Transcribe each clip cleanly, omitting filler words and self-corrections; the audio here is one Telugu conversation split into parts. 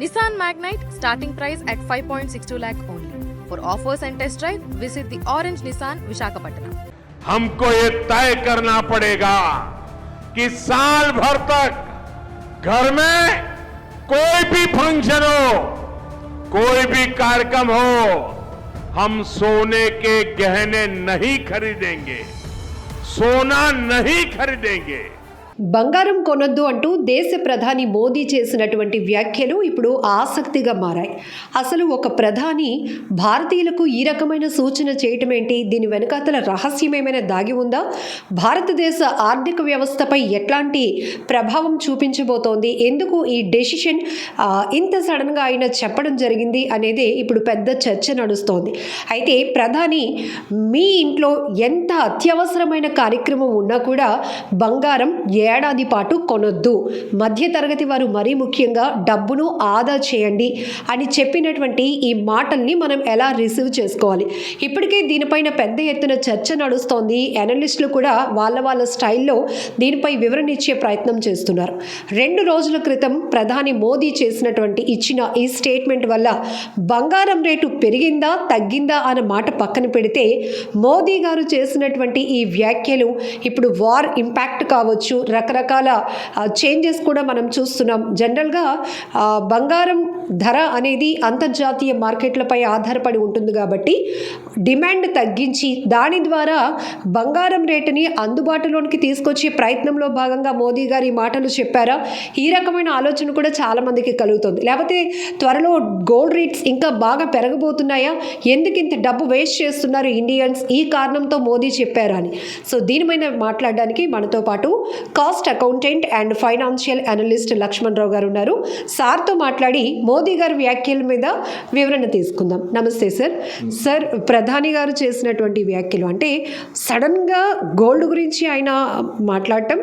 Nissan Magnite starting price at 5.62 lakh only. For offers and test drive, visit the Orange Nissan Visakhapatnam. हमको ये तय करना पड़ेगा कि साल भर तक घर में कोई भी फंक्शन हो, कोई भी कार्यक्रम हो, हम सोने के गहने नहीं खरीदेंगे, सोना नहीं खरीदेंगे। బంగారం కొనొద్దు అంటూ దేశ ప్రధాని మోదీ చేసినటువంటి వ్యాఖ్యలు ఇప్పుడు ఆసక్తిగా మారాయి. అసలు ఒక ప్రధాని భారతీయులకు ఈ రకమైన సూచన చేయటం ఏంటి? దీని వెనకాతల రహస్యం ఏమైనా దాగి ఉందా? భారతదేశ ఆర్థిక వ్యవస్థపై ఎట్లాంటి ప్రభావం చూపించబోతోంది? ఎందుకు ఈ డెసిషన్ ఇంత సడన్గా ఆయన చెప్పడం జరిగింది అనేది ఇప్పుడు పెద్ద చర్చ నడుస్తోంది. అయితే ప్రధాని మీ ఇంట్లో ఎంత అత్యవసరమైన కార్యక్రమం ఉన్నా కూడా బంగారం ఏడాది పాటు కొనొద్దు, మధ్యతరగతి వారు మరీ ముఖ్యంగా డబ్బును ఆదా చేయండి అని చెప్పినటువంటి ఈ మాటల్ని మనం ఎలా రిసీవ్ చేసుకోవాలి? ఇప్పటికే దీనిపైన పెద్ద ఎత్తున చర్చ నడుస్తోంది. అనలిస్టులు కూడా వాళ్ళ స్టైల్లో దీనిపై వివరణ ఇచ్చే ప్రయత్నం చేస్తున్నారు. 2 రోజుల క్రితం ప్రధాని మోదీ ఇచ్చిన ఈ స్టేట్మెంట్ వల్ల బంగారం రేటు పెరిగిందా తగ్గిందా అన్న మాట పక్కన పెడితే మోదీ గారు చేసినటువంటి ఈ వ్యాఖ్యలు ఇప్పుడు వార్ ఇంపాక్ట్ కావచ్చు, రకరకాల చేంజెస్ కూడా మనం చూస్తున్నాం. జనరల్గా బంగారం ధర అనేది అంతర్జాతీయ మార్కెట్లపై ఆధారపడి ఉంటుంది కాబట్టి డిమాండ్ తగ్గించి దాని ద్వారా బంగారం రేటుని అందుబాటులోనికి తీసుకొచ్చే ప్రయత్నంలో భాగంగా మోదీ గారు ఈ మాటలు చెప్పారా? ఈ రకమైన ఆలోచన కూడా చాలామందికి కలుగుతుంది. లేకపోతే త్వరలో గోల్డ్ రేట్స్ ఇంకా బాగా పెరగబోతున్నాయా? ఎందుకు ఇంత డబ్బు వేస్ట్ చేస్తున్నారు ఇండియన్స్? ఈ కారణంతో మోదీ చెప్పారా అని. సో దీనిపైన మాట్లాడడానికి మనతో పాటు cost accountant and financial analyst Lakshman Rao గారు ఉన్నారు. సార్తో మాట్లాడి మోదీ గారి వ్యాఖ్యల మీద వివరణ తీసుకుందాం. నమస్తే సార్. సార్, ప్రధాని గారు చేసినటువంటి వ్యాఖ్యలు అంటే సడన్గా గోల్డ్ గురించి ఆయన మాట్లాడటం,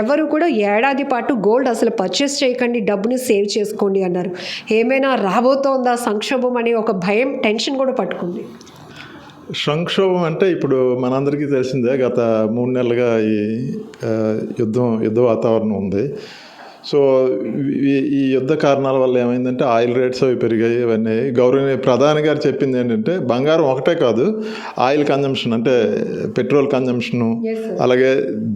ఎవరు కూడా ఏడాది పాటు గోల్డ్ అసలు పర్చేస్ చేయకండి, డబ్బుని సేవ్ చేసుకోండి అన్నారు. ఏమైనా రాబోతోందా సంక్షోభం అనే ఒక భయం, టెన్షన్ కూడా పట్టుకుంది. సంక్షోభం అంటే ఇప్పుడు మనందరికీ తెలిసిందే, గత 3 నెలలుగా ఈ యుద్ధ వాతావరణం ఉంది. సో ఈ యుద్ధ కారణాల వల్ల ఏమైందంటే ఆయిల్ రేట్స్ అవి పెరిగాయి. ఇవన్నీ గౌరవనీయ ప్రధాని గారు చెప్పింది ఏంటంటే బంగారం ఒకటే కాదు, ఆయిల్ కన్జంప్షన్ అంటే పెట్రోల్ కన్జంప్షను, అలాగే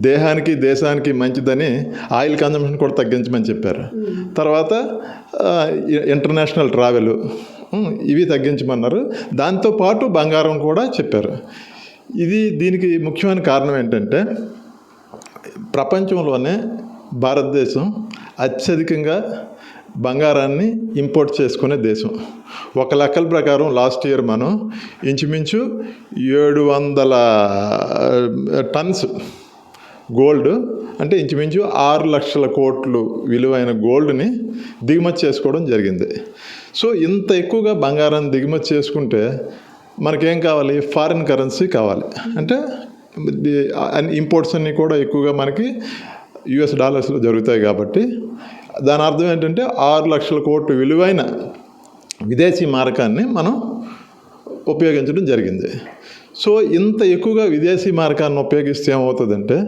దేశానికి మంచిదని ఆయిల్ కన్జంప్షన్ కూడా తగ్గించమని చెప్పారు. తర్వాత ఇంటర్నేషనల్ ట్రావెల్ ఇవి తగ్గించమన్నారు. దాంతోపాటు బంగారం కూడా చెప్పారు. దీనికి ముఖ్యమైన కారణం ఏంటంటే ప్రపంచంలోనే భారతదేశం అత్యధికంగా బంగారాన్ని ఇంపోర్ట్ చేసుకునే దేశం. ఒక లెక్కల ప్రకారం లాస్ట్ ఇయర్ మనం ఇంచుమించు 700 టన్స్ గోల్డ్ అంటే ఇంచుమించు 6 లక్షల కోట్లు విలువైన గోల్డ్ని దిగుమతి చేసుకోవడం జరిగింది. సో ఇంత ఎక్కువగా బంగారాన్ని దిగుమతి చేసుకుంటే మనకేం కావాలి? ఫారిన్ కరెన్సీ కావాలి. అంటే ఇంపోర్ట్స్ అన్నీ కూడా ఎక్కువగా మనకి US డాలర్స్లో జరుగుతాయి. కాబట్టి దాని అర్థం ఏంటంటే 6 లక్షల కోట్లు విలువైన విదేశీ మారకాన్ని మనం ఉపయోగించడం జరిగింది. సో ఇంత ఎక్కువగా విదేశీ మారకాన్ని ఉపయోగిస్తే ఏమవుతుందంటే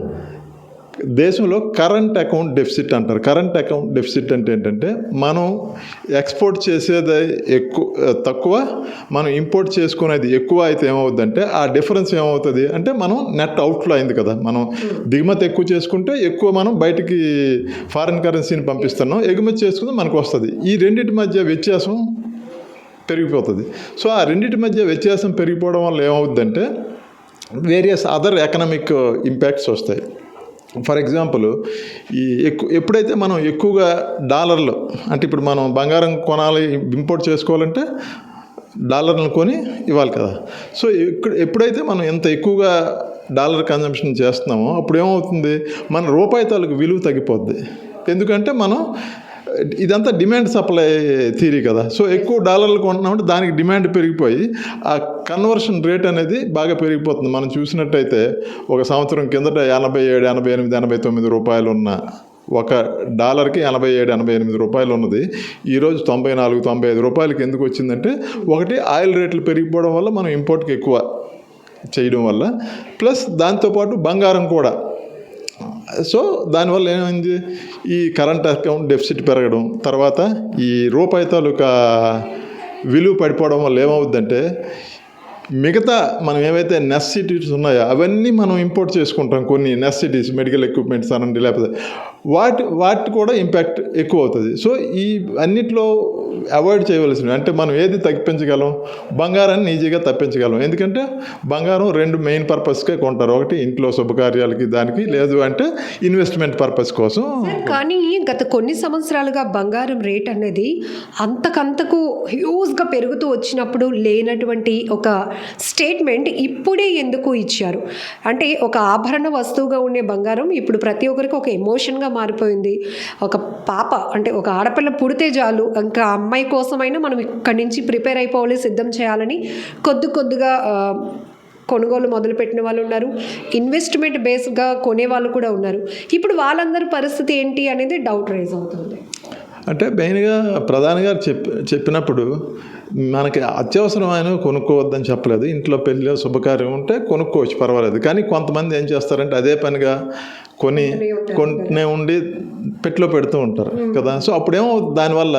దేశంలో కరెంట్ అకౌంట్ డెఫిసిట్ అంటారు. కరెంట్ అకౌంట్ డెఫిసిట్ అంటే ఏంటంటే మనం ఎక్స్పోర్ట్ చేసేది తక్కువ, మనం ఇంపోర్ట్ చేసుకునేది ఎక్కువ అయితే ఏమవుతుందంటే ఆ డిఫరెన్స్ ఏమవుతుంది అంటే మనం నెట్ అవుట్ఫ్లో అయింది కదా. మనం దిగుమతి ఎక్కువ చేసుకుంటే ఎక్కువ మనం బయటికి ఫారిన్ కరెన్సీని పంపిస్తున్నాం, ఎగుమతి చేసుకుంటే మనకు వస్తుంది. ఈ రెండింటి మధ్య వ్యత్యాసం పెరిగిపోతుంది. సో ఆ రెండింటి మధ్య వ్యత్యాసం పెరిగిపోవడం వల్ల ఏమవుతుందంటే వేరియస్ అదర్ ఎకనామిక్ ఇంపాక్ట్స్ వస్తాయి. ఫర్ ఎగ్జాంపుల్ ఎప్పుడైతే మనం ఎక్కువగా డాలర్లు అంటే ఇప్పుడు మనం బంగారం కొనాలి, ఇంపోర్ట్ చేసుకోవాలంటే డాలర్లను కొని ఇవ్వాలి కదా. సో ఎప్పుడైతే మనం ఎంత ఎక్కువగా డాలర్ కన్జంప్షన్ చేస్తున్నామో అప్పుడు ఏమవుతుంది, మన రూపాయి తాలూకు విలువ తగ్గిపోద్ది. ఎందుకంటే మనం ఇదంతా డిమాండ్ సప్లై థియరీ కదా. సో ఎక్కువ డాలర్లు కొంటున్నామంటే దానికి డిమాండ్ పెరిగిపోయి ఆ కన్వర్షన్ రేట్ అనేది బాగా పెరిగిపోతుంది. మనం చూసినట్టయితే ఒక సంవత్సరం కిందట 87, 88, 89 రూపాయలు ఉన్న ఒక డాలర్కి 87, 88 రూపాయలు ఉన్నది ఈరోజు 94, 95 రూపాయలకి ఎందుకు వచ్చిందంటే ఒకటి ఆయిల్ రేట్లు పెరిగిపోవడం వల్ల మనం ఇంపోర్ట్కి ఎక్కువ చేయడం వల్ల, ప్లస్ దాంతోపాటు బంగారం కూడా సో దానివల్ల ఏమైంది, ఈ కరెంట్ అకౌంట్ డెఫిసిట్ పెరగడం, తర్వాత ఈ రూపాయి తాలూకా విలువ పడిపోవడం వల్ల ఏమవుద్దంటే మిగతా మనం ఏవైతే నెసెసిటీస్ ఉన్నాయో అవన్నీ మనం ఇంపోర్ట్ చేసుకుంటాం. కొన్ని నెసెసిటీస్, మెడికల్ ఎక్విప్మెంట్స్ అనండి, లేకపోతే వాటి కూడా ఇంపాక్ట్ ఎక్కువ అవుతుంది. సో ఈ అన్నిట్లో అవాయిడ్ చేయవలసినవి అంటే మనం ఏది తగ్గించగలం, బంగారాన్ని ఈజీగా తప్పించగలం. ఎందుకంటే బంగారం 2 మెయిన్ పర్పస్కే కొంటారు. ఒకటి ఇంట్లో శుభకార్యాలకి, దానికి, లేదు అంటే ఇన్వెస్ట్మెంట్ పర్పస్ కోసం. కానీ గత కొన్ని సంవత్సరాలుగా బంగారం రేట్ అనేది అంతకంతకు హ్యూజ్గా పెరుగుతూ వచ్చినప్పుడు లేనటువంటి ఒక స్టేట్మెంట్ ఇప్పుడే ఎందుకు ఇచ్చారు అంటే, ఒక ఆభరణ వస్తువుగా ఉండే బంగారం ఇప్పుడు ప్రతి ఒక్కరికి ఒక ఎమోషన్గా మారిపోయింది. ఒక పాప అంటే ఒక ఆడపిల్ల పుడితే చాలు, ఇంకా అమ్మాయి కోసమైనా మనం ఇక్కడి నుంచి ప్రిపేర్ అయిపోవాలి, సిద్ధం చేయాలని కొద్దిగా కొనుగోలు మొదలుపెట్టిన వాళ్ళు ఉన్నారు, ఇన్వెస్ట్మెంట్ బేస్గా కొనే వాళ్ళు కూడా ఉన్నారు. ఇప్పుడు వాళ్ళందరి పరిస్థితి ఏంటి అనేది డౌట్ రైజ్ అవుతుంది. అంటే మెయిన్గా ప్రధాని గారు చెప్పినప్పుడు మనకి అత్యవసరమైన కొనుక్కోవద్దని చెప్పలేదు. ఇంట్లో పెళ్ళి శుభకార్యం ఉంటే కొనుక్కోవచ్చు, పర్వాలేదు. కానీ కొంతమంది ఏం చేస్తారంటే అదే పనిగా కొంటనే ఉండి పెట్టులో పెడుతూ ఉంటారు కదా. సో అప్పుడేమో దానివల్ల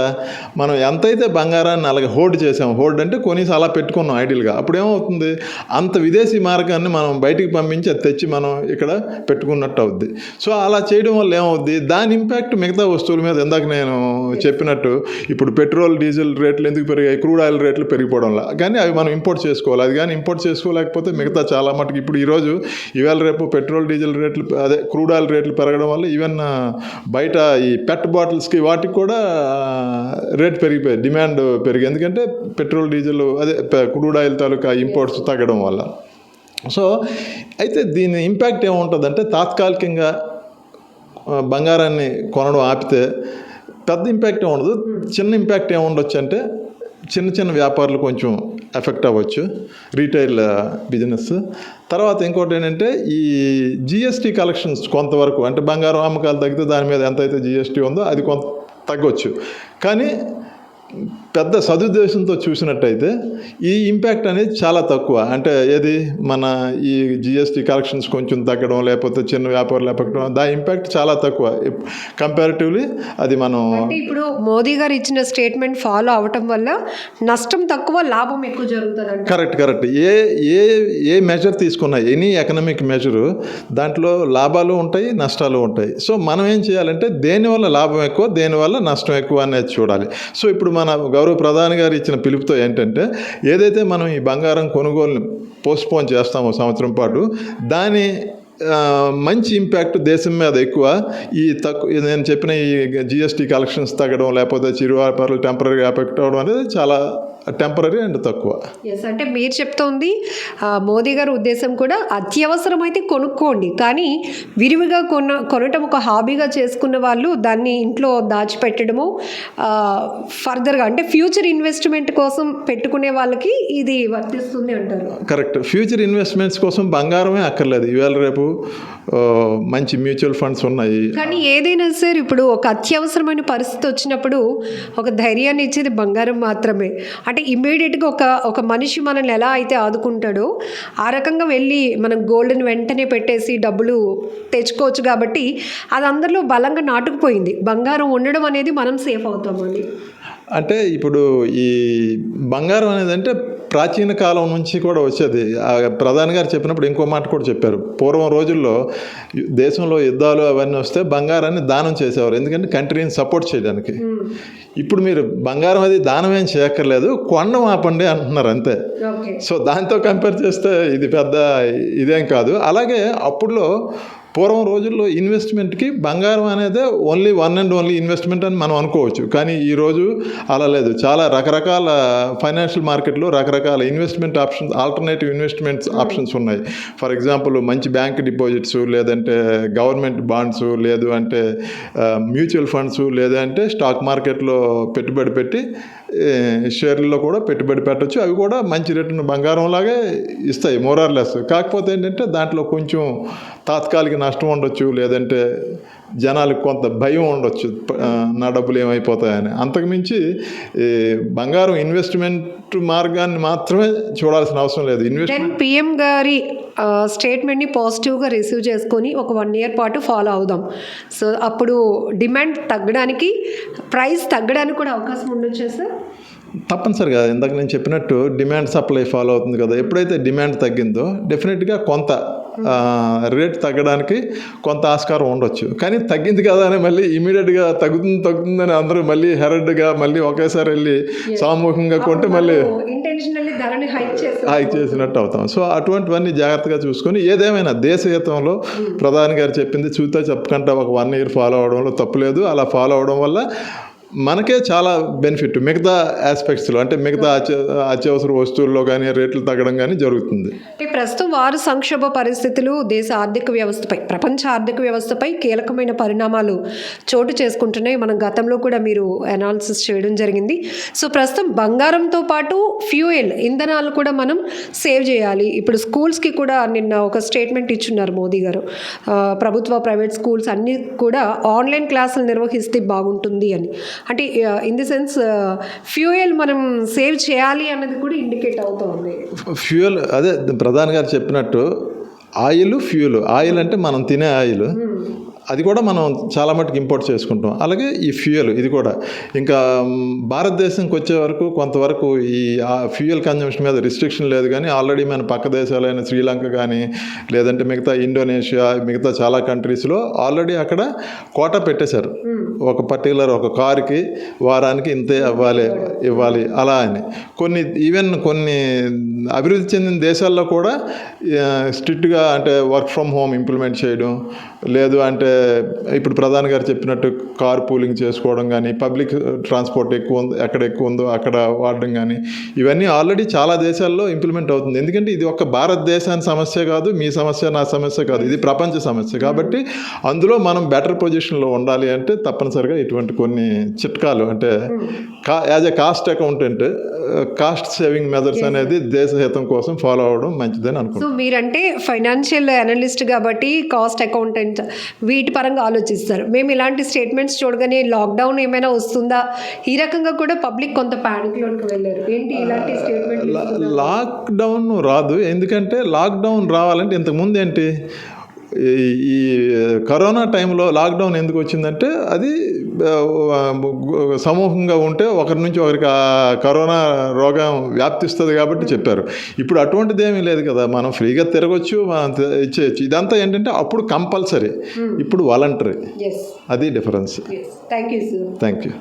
మనం ఎంతైతే బంగారాన్ని అలాగే హోల్డ్ చేసాం, హోల్డ్ అంటే కొనేసి అలా పెట్టుకున్నాం ఐడియల్గా, అప్పుడేమవుతుంది అంత విదేశీ మార్గాన్ని మనం బయటికి పంపించి అది తెచ్చి మనం ఇక్కడ పెట్టుకున్నట్టు అవుద్ది. సో అలా చేయడం వల్ల ఏమవుద్ది, దాని ఇంపాక్ట్ మిగతా వస్తువుల మీద ఇందాక నేను చెప్పినట్టు ఇప్పుడు పెట్రోల్ డీజిల్ రేట్లు ఎందుకు పెరిగాయి, క్రూడ్ ఆయిల్ రేట్లు పెరిగిపోవడంలో. కానీ అవి మనం ఇంపోర్ట్ చేసుకోవాలి. అది కానీ ఇంపోర్ట్ చేసుకోలేకపోతే మిగతా చాలా మటుకు ఇప్పుడు ఈరోజు ఇవాళ రేపు పెట్రోల్ డీజిల్ రేట్లు, అదే క్రూడ్ ఆయిల్ రేట్లు పెరగడం వల్ల ఈవెన్ బయట ఈ పెట్ బాటిల్స్కి వాటికి కూడా రేట్ పెరిగిపోయాయి, డిమాండ్ పెరిగి, ఎందుకంటే పెట్రోల్ డీజిల్ అదే క్రూడ్ ఆయిల్ తాలూకా ఇంపోర్ట్స్ తగ్గడం వల్ల. సో అయితే దీని ఇంపాక్ట్ ఏముంటుందంటే, తాత్కాలికంగా బంగారాన్ని కొనడం ఆపితే పెద్ద ఇంపాక్ట్ ఏముండదు. చిన్న ఇంపాక్ట్ ఏముండొచ్చు అంటే చిన్న వ్యాపారులు కొంచెం ఎఫెక్ట్ అవ్వచ్చు, రీటైల్ బిజినెస్. తర్వాత ఇంకోటి ఏంటంటే ఈ జిఎస్టీ కలెక్షన్స్ కొంతవరకు, అంటే బంగారం అమ్మకాలు తగ్గితే దాని మీద ఎంతైతే జిఎస్టీ ఉందో అది కొంత తగ్గొచ్చు. కానీ పెద్ద సదుద్దేశంతో చూసినట్టయితే ఈ ఇంపాక్ట్ అనేది చాలా తక్కువ. అంటే ఏది మన ఈ జిఎస్టీ కలెక్షన్స్ కొంచెం తగ్గడం, లేకపోతే చిన్న వ్యాపారులు ఎఫెక్ట్, దాని ఇంపాక్ట్ చాలా తక్కువ కంపారిటివ్లీ. అది మనం ఇప్పుడు మోదీ గారు ఇచ్చిన స్టేట్మెంట్ ఫాలో అవటం వల్ల నష్టం తక్కువ, లాభం ఎక్కువ జరుగుతుంది. కరెక్ట్. ఏ మెజర్ తీసుకున్నా, ఎనీ ఎకనామిక్ మెజరు, దాంట్లో లాభాలు ఉంటాయి, నష్టాలు ఉంటాయి. సో మనం ఏం చేయాలంటే దేనివల్ల లాభం ఎక్కువ, దేనివల్ల నష్టం ఎక్కువ అనేది చూడాలి. సో ఇప్పుడు మన గౌరవ ప్రధాని గారు ఇచ్చిన పిలుపుతో ఏంటంటే, ఏదైతే మనం ఈ బంగారం కొనుగోలుని పోస్ట్పోన్ చేస్తామో సంవత్సరం పాటు, దాని మంచి ఇంపాక్ట్ దేశం మీద ఎక్కువ. ఈ తక్కువ నేను చెప్పిన ఈ జిఎస్టీ కలెక్షన్స్ తగ్గడం, లేకపోతే చిరు వ్యాపారులు టెంపరీగా ఎఫెక్ట్ అవ్వడం అనేది చాలా టెంపరీ అండ్ తక్కువ. ఎస్, అంటే మీరు చెప్తోంది మోదీ గారి ఉద్దేశం కూడా అత్యవసరమైతే కొనుక్కోండి, కానీ విరివిగా కొనటం ఒక హాబీగా చేసుకున్న వాళ్ళు దాన్ని ఇంట్లో దాచిపెట్టడము, ఫర్దర్గా అంటే ఫ్యూచర్ ఇన్వెస్ట్మెంట్ కోసం పెట్టుకునే వాళ్ళకి ఇది వర్తిస్తుంది అంటారు. కరెక్ట్. ఫ్యూచర్ ఇన్వెస్ట్మెంట్స్ కోసం బంగారమే అక్కర్లేదు. ఇవాళ రేపు మంచి మ్యూచువల్ ఫండ్స్ ఉన్నాయి. కానీ ఏదైనా సార్ ఇప్పుడు ఒక అత్యవసరమైన పరిస్థితి వచ్చినప్పుడు ఒక ధైర్యాన్ని ఇచ్చేది బంగారం మాత్రమే. అంటే ఇమ్మీడియట్గా ఒక మనిషి మనల్ని ఎలా అయితే ఆదుకుంటాడో ఆ రకంగా వెళ్ళి మనం గోల్డ్ని వెంటనే పెట్టేసి డబ్బులు తెచ్చుకోవచ్చు. కాబట్టి అది అందరిలో బలంగా నాటుకుపోయింది. బంగారం ఉండడం అనేది మనం సేఫ్ అవుతామని. అంటే ఇప్పుడు ఈ బంగారం అనేది అంటే ప్రాచీన కాలం నుంచి కూడా వచ్చేది. ప్రధాని గారు చెప్పినప్పుడు ఇంకో మాట కూడా చెప్పారు. పూర్వం రోజుల్లో దేశంలో యుద్ధాలు అవన్నీ వస్తే బంగారాన్ని దానం చేసేవారు, ఎందుకంటే కంట్రీని సపోర్ట్ చేయడానికి. ఇప్పుడు మీరు బంగారం అది దానం ఏం చేయక్కర్లేదు, కొండం ఆపండి అంటున్నారు అంతే. సో దాంతో కంపేర్ చేస్తే ఇది పెద్ద ఇదేం కాదు. అలాగే అప్పుడులో పూర్వం రోజుల్లో ఇన్వెస్ట్మెంట్కి బంగారం అనేది only one and only investment అని మనం అనుకోవచ్చు. కానీ ఈరోజు అలా లేదు. చాలా రకరకాల ఫైనాన్షియల్ మార్కెట్లో రకరకాల investment options, alternative investments options ఉన్నాయి. ఫర్ ఎగ్జాంపుల్ మంచి బ్యాంక్ డిపాజిట్స్, లేదంటే గవర్నమెంట్ బాండ్స్, లేదు అంటే మ్యూచువల్ ఫండ్స్, లేదంటే స్టాక్ మార్కెట్లో పెట్టుబడి పెట్టి షేర్లలో కూడా పెట్టుబడి పెట్టచ్చు. అవి కూడా మంచి రిటర్న్ బంగారం లాగే ఇస్తాయి మోర్ ఆర్ లెస్. కాకపోతే ఏంటంటే దాంట్లో కొంచెం తాత్కాలిక నష్టం ఉండొచ్చు, లేదంటే జనాలకు కొంత భయం ఉండొచ్చు, నా డబ్బులు ఏమైపోతాయని. అంతకుమించి బంగారం ఇన్వెస్ట్మెంట్ మార్గాన్ని మాత్రమే చూడాల్సిన అవసరం లేదు. పిఎం గారి స్టేట్మెంట్ని పాజిటివ్గా రిసీవ్ చేసుకొని ఒక 1 year పాటు ఫాలో అవుదాం. సో అప్పుడు డిమాండ్ తగ్గడానికి, ప్రైస్ తగ్గడానికి కూడా అవకాశం ఉండొచ్చా సార్? తప్పనిసరిగా ఇందాక నేను చెప్పినట్టు డిమాండ్ సప్లై ఫాలో అవుతుంది కదా. ఎప్పుడైతే డిమాండ్ తగ్గిందో డెఫినెట్గా కొంత రేట్ తగ్గడానికి కొంత ఆస్కారం ఉండొచ్చు. కానీ తగ్గింది కదా అని మళ్ళీ ఇమీడియట్గా తగ్గుతుందని అందరూ మళ్ళీ హెరడ్గా మళ్ళీ ఒకేసారి వెళ్ళి సామూహికంగా కొంటే మళ్ళీ ఇంటెన్షనల్లీ ధరని హైక్ చేసినట్టు అవుతాం. సో అటువంటివన్నీ జాగ్రత్తగా చూసుకొని ఏదేమైనా దేశహితంలో ప్రధాని గారు చెప్పింది చూస్తే చెప్పకుండా ఒక 1 year ఫాలో అవడంలో తప్పులేదు. అలా ఫాలో అవడం వల్ల మనకే చాలా బెనిఫిట్ మిగతా ఆస్పెక్ట్స్లో, అంటే మిగతా అత్యవసర వస్తువుల్లో కానీ రేట్లు తగ్గడం కానీ జరుగుతుంది. అంటే ప్రస్తుతం వారు సంక్షోభ పరిస్థితులు దేశ ఆర్థిక వ్యవస్థపై, ప్రపంచ ఆర్థిక వ్యవస్థపై కీలకమైన పరిణామాలు చోటు చేసుకుంటున్నాయి. మనం గతంలో కూడా మీరు అనాలిసిస్ చేయడం జరిగింది. సో ప్రస్తుతం బంగారంతో పాటు ఫ్యూయల్, ఇంధనాలు కూడా మనం సేవ్ చేయాలి. ఇప్పుడు స్కూల్స్కి కూడా నిన్న ఒక స్టేట్మెంట్ ఇచ్చున్నారు మోదీ గారు. ప్రభుత్వ ప్రైవేట్ స్కూల్స్ అన్నీ కూడా ఆన్లైన్ క్లాసులు నిర్వహిస్తే బాగుంటుంది అని. అంటే ఇన్ ది సెన్స్ ఫ్యూయల్ మనం సేవ్ చేయాలి అన్నది కూడా ఇండికేట్ అవుతుంది. ఫ్యూయల్ అదే ప్రధాని గారు చెప్పినట్టు ఫ్యూయల్ ఆయిల్ అంటే మనం తినే ఆయిల్, అది కూడా మనం చాలా మటుకు ఇంపోర్ట్ చేసుకుంటాం. అలాగే ఈ ఫ్యూయల్ ఇది కూడా ఇంకా భారతదేశంకి వచ్చే వరకు కొంతవరకు ఈ ఫ్యూయల్ కన్జంప్షన్ మీద రిస్ట్రిక్షన్ లేదు. కానీ ఆల్రెడీ మన పక్క దేశాలైన శ్రీలంక కానీ లేదంటే మిగతా ఇండోనేషియా, మిగతా చాలా కంట్రీస్లో ఆల్రెడీ అక్కడ కోటా పెట్టేశారు. ఒక పర్టికులర్ ఒక కారుకి వారానికి ఇంతే ఇవ్వాలి అలా అని. కొన్ని అభివృద్ధి చెందిన దేశాల్లో కూడా స్ట్రిక్ట్గా అంటే వర్క్ ఫ్రమ్ హోమ్ ఇంప్లిమెంట్ చేయడం, లేదు అంటే ఇప్పుడు ప్రధాని గారు చెప్పినట్టు కార్ పూలింగ్ చేసుకోవడం కానీ, పబ్లిక్ ట్రాన్స్పోర్ట్ ఎక్కడ ఎక్కువ ఉందో అక్కడ వాడడం కానీ, ఇవన్నీ ఆల్రెడీ చాలా దేశాల్లో ఇంప్లిమెంట్ అవుతుంది. ఎందుకంటే ఇది ఒక భారతదేశాని సమస్య కాదు, మీ సమస్య నా సమస్య కాదు, ఇది ప్రపంచ సమస్య. కాబట్టి అందులో మనం బెటర్ పొజిషన్లో ఉండాలి అంటే తప్పనిసరిగా ఇటువంటి కొన్ని చిట్కాలు, అంటే as a cost accountant cost saving methods అనేది దేశహితం కోసం ఫాలో అవ్వడం మంచిదని అనుకుంటున్నాను. సో మీరంటే ఫైనాన్షియల్ అనలిస్ట్ కాబట్టి కాస్ట్ అకౌంటెంట్ వీటి పరంగా ఆలోచిస్తారు. మేము ఇలాంటి స్టేట్మెంట్స్ చూడగానే లాక్డౌన్ ఏమైనా వస్తుందా, ఈ రకంగా కూడా పబ్లిక్ కొంత ప్యానిక్లోకి వెళ్ళారు. ఏంటి ఇలాంటి స్టేట్మెంట్? లాక్డౌన్ రాదు. ఎందుకంటే లాక్డౌన్ రావాలంటే ఇంతకుముందు ఏంటి, ఈ కరోనా టైంలో లాక్డౌన్ ఎందుకు వచ్చిందంటే అది సమూహంగా ఉంటే ఒకరి నుంచి ఒకరికి కరోనా రోగం వ్యాప్తిస్తుంది కాబట్టి చెప్పారు. ఇప్పుడు అటువంటిది ఏమీ లేదు కదా, మనం ఫ్రీగా తిరగచ్చు, మనం ఇచ్చేయచ్చు. ఇదంతా ఏంటంటే అప్పుడు కంపల్సరీ, ఇప్పుడు వాలంటరీ. అది difference. Thank you sir. Thank you.